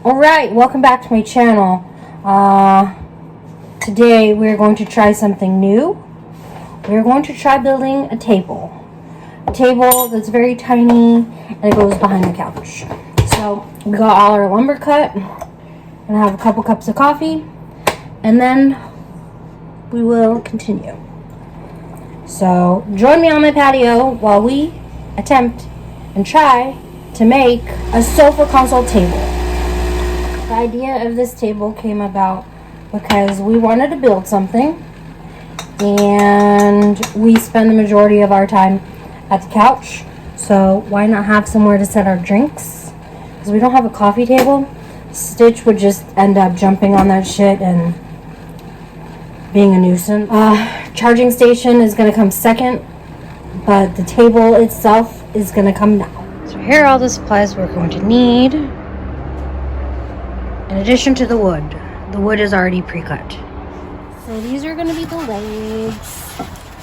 Alright, welcome back to my channel. Today we're going to try something new. We're going to try building a table. A table that's very tiny and it goes behind the couch. So we got all our lumber cut. I'm gonna have a couple cups of coffee and then we will continue. So join me on my patio while we attempt and try to make a sofa console table. The idea of this table came about because we wanted to build something and we spend the majority of our time at the couch, so why not have somewhere to set our drinks? Because we don't have a coffee table. Stitch would just end up jumping on that shit and being a nuisance. Charging station is going to come second, but the table itself is going to come now. So here are all the supplies we're going to need. In addition to the wood. The wood is already pre-cut. So these are going to be the legs.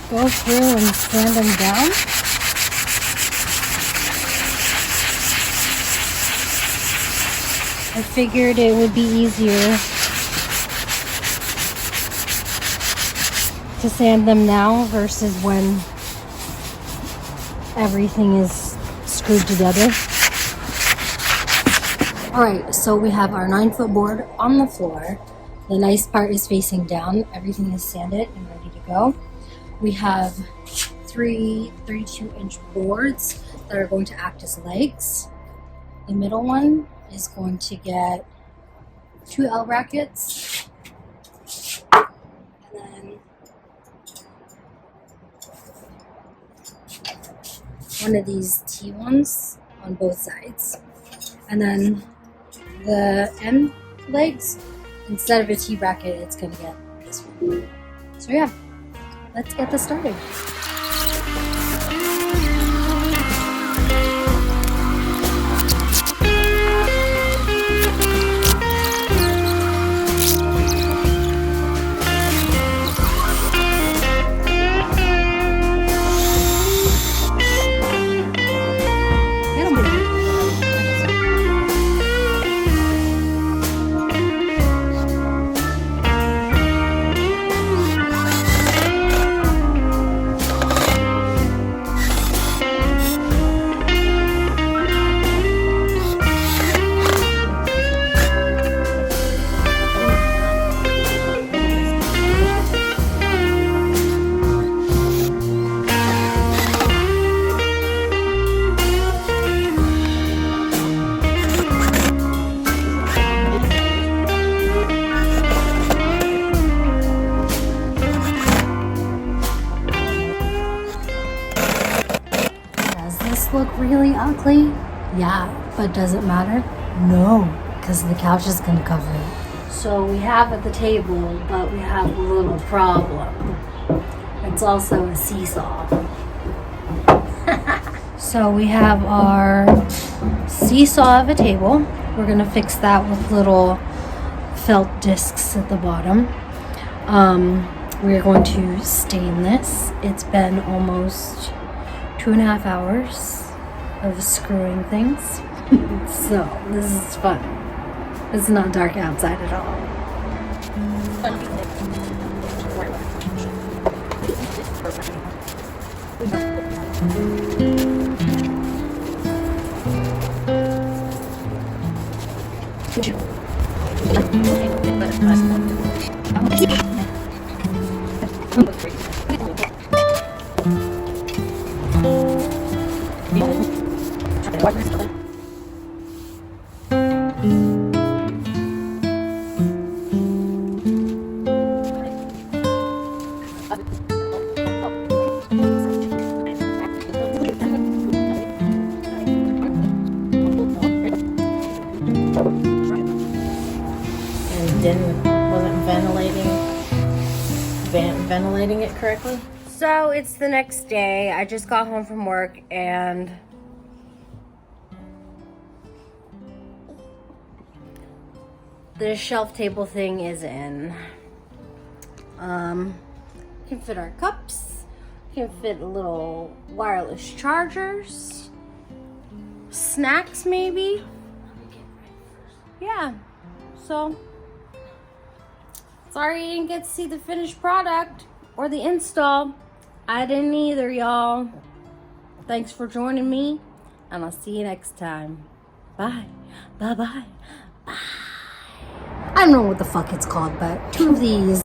Go through and sand them down. I figured it would be easier to sand them now versus when everything is screwed together. Alright, so we have our 9-foot board on the floor. The nice part is facing down. Everything is sanded and ready to go. We have 3 32-inch boards that are going to act as legs. The middle one is going to get 2 L brackets. And then one of these T ones on both sides. And then the end legs, instead of a T bracket, it's going to get this one. So yeah, let's get this started. Look really ugly? Yeah, but does it matter? No, because the couch is going to cover it. So we have at the table, but we have a little problem. It's also a seesaw. So we have our seesaw of a table. We're going to fix that with little felt discs at the bottom. We're going to stain this. It's been almost 2.5 hours of screwing things. So this is fun. It's not dark outside at all. Wasn't ventilating it correctly. So it's the next day. I just got home from work and the shelf table thing is in. Can fit our cups, can fit little wireless chargers, snacks maybe. yeah, so sorry you didn't get to see the finished product or the install. I didn't either, y'all. Thanks for joining me, and I'll see you next time. Bye. Bye-bye. Bye. I don't know what the fuck it's called, but 2 of these.